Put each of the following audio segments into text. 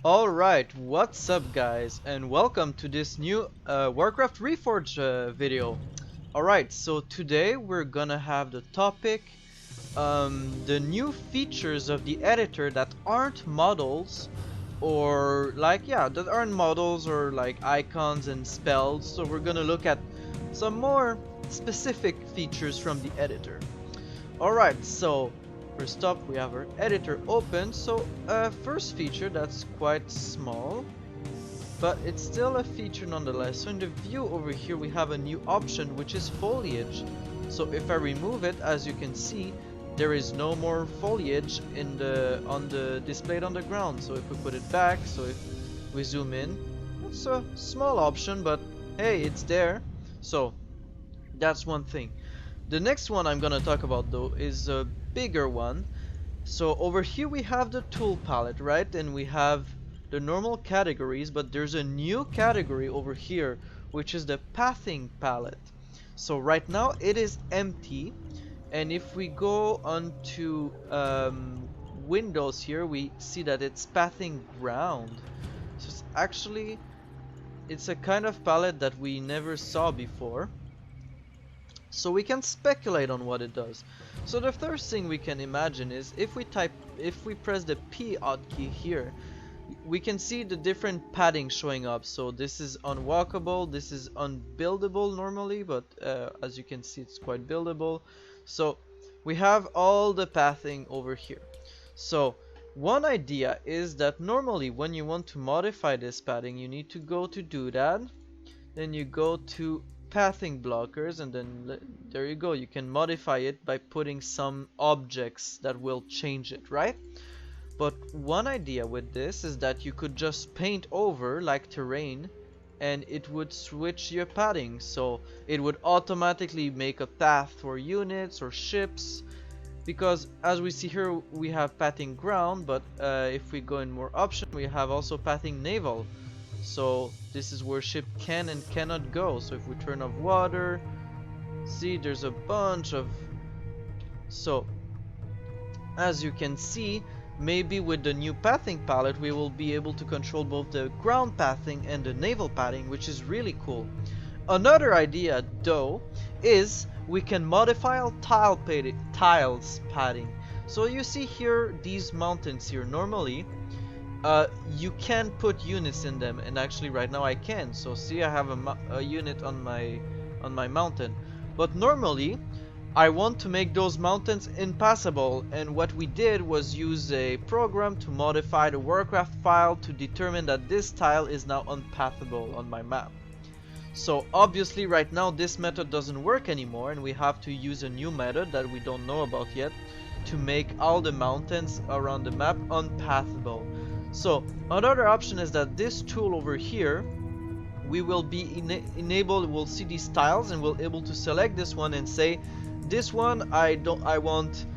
Alright, what's up guys, and welcome to this new Warcraft Reforged video. Alright, so today we're gonna have the topic, the new features of the editor that aren't models, or that aren't models or like icons and spells. So we're gonna look at some more specific features from the editor. Alright, so first up we have our editor open. So first feature that's quite small, but it's still a feature nonetheless. So in the view over here we have a new option, which is foliage. So if I remove it, as you can see, there is no more foliage in the displayed on the ground. So if we put it back, so if we zoom in, it's a small option, but hey, it's there. So that's one thing. The next one I'm gonna talk about though is a bigger one. So over here we have the tool palette, right? And we have the normal categories, but there's a new category over here, which is the pathing palette. So right now it is empty, and if we go onto Windows here, we see that it's pathing ground. So it's a kind of palette that we never saw before. So we can speculate on what it does. So the first thing we can imagine is if we press the P hotkey here, we can see the different padding showing up. So this is unwalkable, this is unbuildable normally, but as you can see, it's quite buildable. So we have all the pathing over here. So one idea is that normally when you want to modify this padding, you need to go to doodad, then you go to pathing blockers, and then there you go, you can modify it by putting some objects that will change it, right? But one idea with this is that you could just paint over like terrain and it would switch your padding, so it would automatically make a path for units or ships, because as we see here we have pathing ground, but if we go in more option we have also pathing naval. So this is where ship can and cannot go. So if we turn off water, see there's a bunch of... So as you can see, maybe with the new pathing palette we will be able to control both the ground pathing and the naval pathing, which is really cool. Another idea though is we can modify our tiles padding. So you see here these mountains here, normally you can put units in them, and actually right now I can. So see, I have a unit on my mountain, but normally I want to make those mountains impassable, and what we did was use a program to modify the Warcraft file to determine that this tile is now unpathable on my map. So obviously right now this method doesn't work anymore, and we have to use a new method that we don't know about yet to make all the mountains around the map unpathable. So another option is that this tool over here, we will be enabled, we'll see these tiles and we'll able to select this one and say, this one I want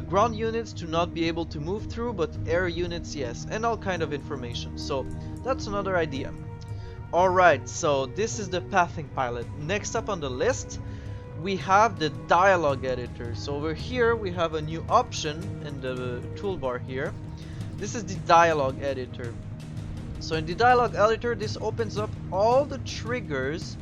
ground units to not be able to move through, but air units yes, and all kind of information. So that's another idea. Alright, so this is the pathing pilot. Next up on the list we have the dialogue editor. So over here we have a new option in the toolbar here. This is the dialogue editor. So in the dialogue editor, this opens up all the triggers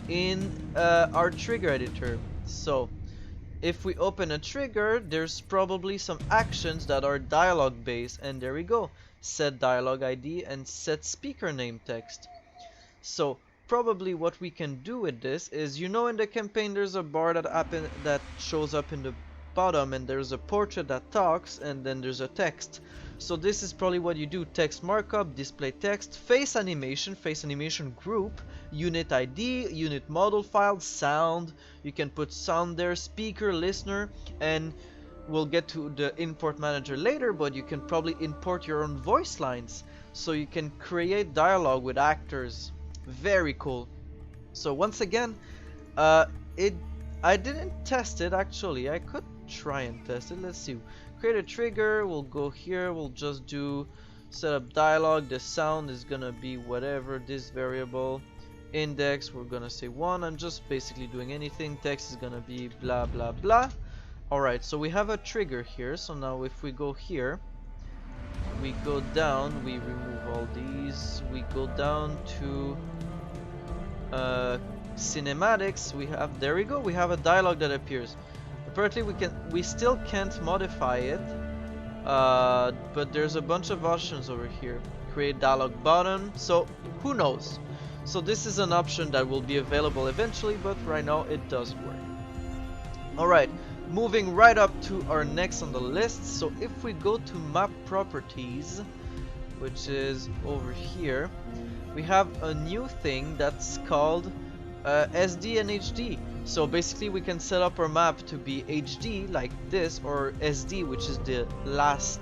in our trigger editor. So if we open a trigger, there's probably some actions that are dialogue based, and there we go, set dialogue ID and set speaker name text. So probably what we can do with this is, in the campaign there's a bar that shows up in the bottom, and there's a portrait that talks, and then there's a text. So this is probably what you do: text markup, display text, face animation group, unit ID, unit model file, sound. You can put sound there, speaker, listener, and we'll get to the import manager later, but you can probably import your own voice lines, so you can create dialogue with actors. Very cool. So once again, I didn't test it actually. I could try and test it. Let's see. Create a trigger, we'll go here, we'll just do setup dialogue. The sound is gonna be whatever, this variable. Index, we're gonna say 1. I'm just basically doing anything. Text is gonna be blah blah blah. Alright, so we have a trigger here. So now if we go here, we go down, we remove all these, we go down to cinematics. We have, there we go, we have a dialogue that appears. Apparently we still can't modify it, but there's a bunch of options over here. Create dialog button, so who knows. So this is an option that will be available eventually, but right now it doesn't work. Alright, moving right up to our next on the list. So if we go to map properties, which is over here, we have a new thing that's called SD and HD. So basically we can set up our map to be HD like this, or SD, which is the last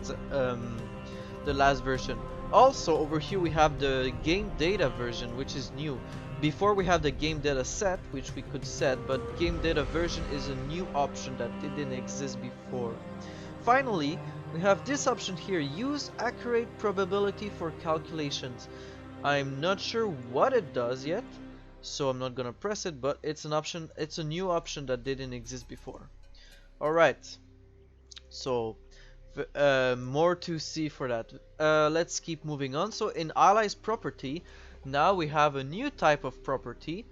version. Also over here we have the game data version, which is new. Before we have the game data set, which we could set, but game data version is a new option that didn't exist before. Finally, we have this option here, use accurate probability for calculations. I'm not sure what it does yet, so I'm not gonna press it, but it's an option, it's a new option that didn't exist before. Alright, so more to see for that. Let's keep moving on. So in allies property, now we have a new type of property,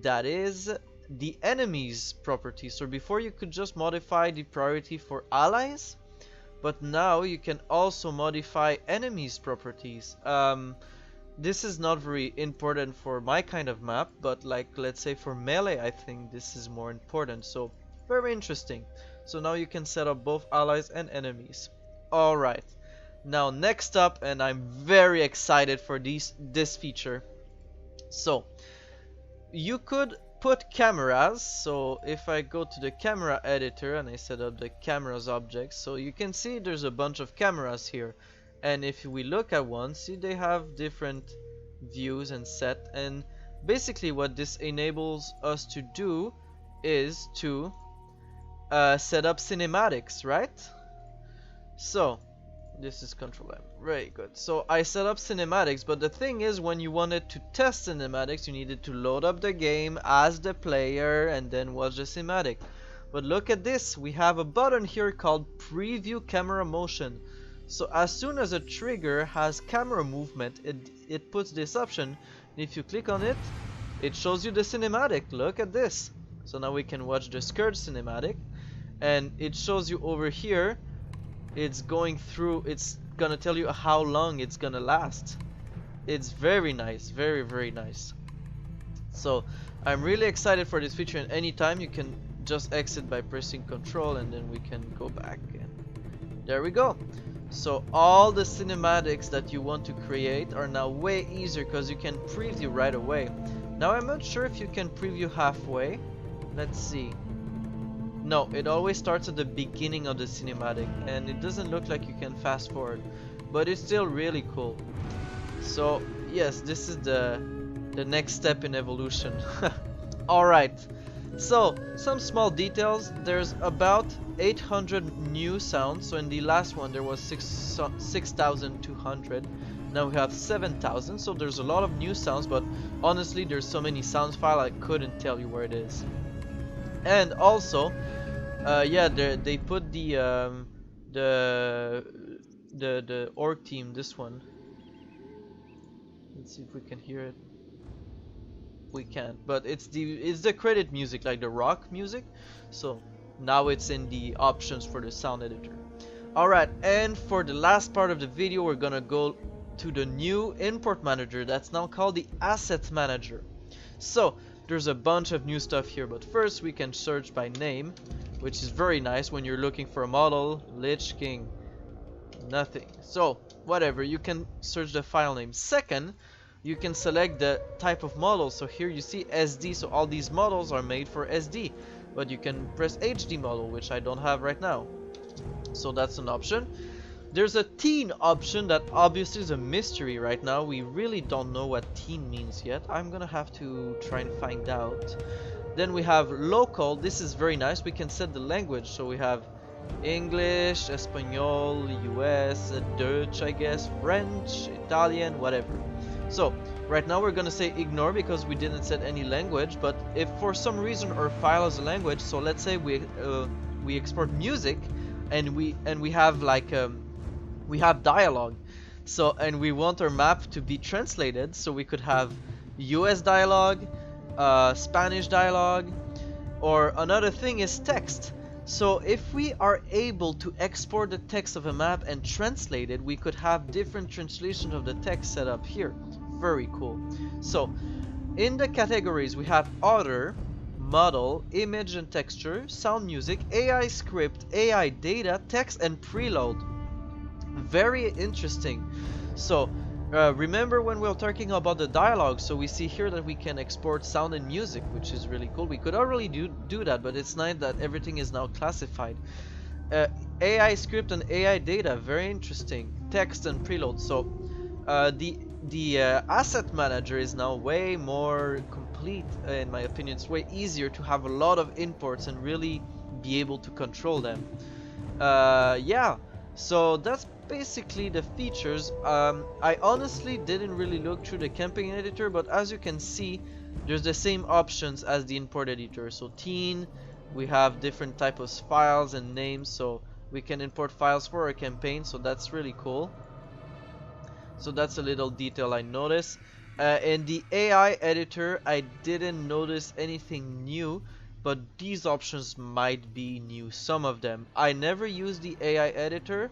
that is the enemies property. So before you could just modify the priority for allies, but now you can also modify enemies properties. This is not very important for my kind of map, but like let's say for melee, I think this is more important. So very interesting. So now you can set up both allies and enemies. Alright, now next up, and I'm very excited for this feature. So you could put cameras. So if I go to the camera editor and I set up the cameras objects, so you can see there's a bunch of cameras here. And if we look at one, see they have different views and set, and basically what this enables us to do is to set up cinematics, right? So this is Control M, very good. So I set up cinematics, but the thing is, when you wanted to test cinematics, you needed to load up the game as the player and then watch the cinematic. But look at this, we have a button here called preview camera motion. So as soon as a trigger has camera movement, it puts this option, and if you click on it, it shows you the cinematic. Look at this. So now we can watch the Scourge cinematic, and it shows you over here, it's going through, it's gonna tell you how long it's gonna last. It's very nice, very, very nice. So I'm really excited for this feature, and anytime you can just exit by pressing Control, and then we can go back, and there we go. So all the cinematics that you want to create are now way easier because you can preview right away. Now I'm not sure if you can preview halfway. Let's see. No, it always starts at the beginning of the cinematic, and it doesn't look like you can fast forward, but it's still really cool. So yes, this is the next step in evolution. Alright, so some small details. There's about 800 new sounds. So in the last one there was 6,200. Now we have 7,000. So there's a lot of new sounds, but honestly there's so many sounds file I couldn't tell you where it is. And also, yeah, they put the org team. This one. Let's see if we can hear it. We can't, but it's the credit music, like the rock music. So now it's in the options for the sound editor. Alright, and for the last part of the video, we're gonna go to the new import manager that's now called the asset manager. So there's a bunch of new stuff here, but first we can search by name, which is very nice when you're looking for a model. Lich King, nothing. So whatever, you can search the file name. Second, you can select the type of model. So here you see SD, so all these models are made for SD, but you can press HD model, which I don't have right now. So that's an option. There's a teen option that obviously is a mystery right now. We really don't know what teen means yet. I'm gonna have to try and find out. Then we have local. This is very nice. We can set the language. So we have English, Espanol, US, Dutch, I guess, French, Italian, whatever. So right now we're gonna say ignore because we didn't set any language. But if for some reason our file has a language, so let's say we export music, and we have like we have dialogue. So, and we want our map to be translated, so we could have US dialogue, Spanish dialogue, or another thing is text. So if we are able to export the text of a map and translate it, we could have different translations of the text set up here. Very cool. So in the categories we have other, model, image and texture, sound, music, AI script, AI data, text and preload. Very interesting. So remember when we were talking about the dialogue, so we see here that we can export sound and music, which is really cool. We could already do that, but it's nice that everything is now classified. AI script and AI data, very interesting. Text and preload. So the asset manager is now way more complete, in my opinion. It's way easier to have a lot of imports and really be able to control them. Yeah, so that's basically the features. I honestly didn't really look through the camping editor, but as you can see, there's the same options as the import editor. So teen, we have different types of files and names, so we can import files for a campaign, so that's really cool. So that's a little detail I noticed. In the AI editor, I didn't notice anything new, but these options might be new, some of them. I never used the AI editor,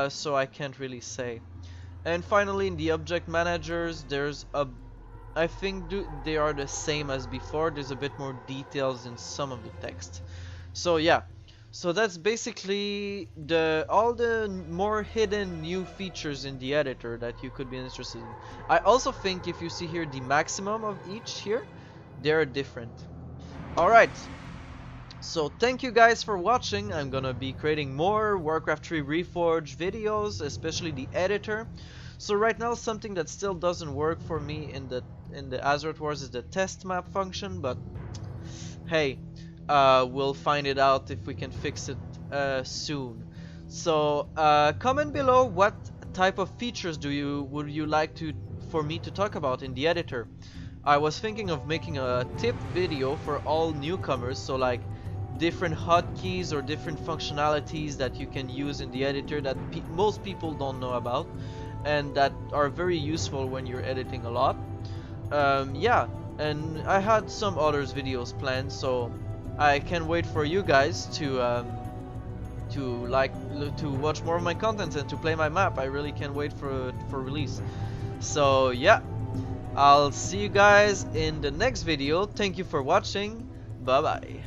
so I can't really say. And finally, in the object managers, there's a, I think they are the same as before. There's a bit more details in some of the text. So yeah, so that's basically all the more hidden new features in the editor that you could be interested in. I also think if you see here the maximum of each here, they're different. Alright, so thank you guys for watching. I'm gonna be creating more Warcraft 3 Reforged videos, especially the editor. So right now something that still doesn't work for me in the Azeroth Wars is the test map function, but hey, we'll find it out if we can fix it soon. So comment below what type of features would you like for me to talk about in the editor. I was thinking of making a tip video for all newcomers, so like different hotkeys or different functionalities that you can use in the editor that most people don't know about and that are very useful when you're editing a lot. Yeah, and I had some others videos planned, so I can't wait for you guys to watch more of my content and to play my map. I really can't wait for release. So yeah, I'll see you guys in the next video. Thank you for watching. Bye bye.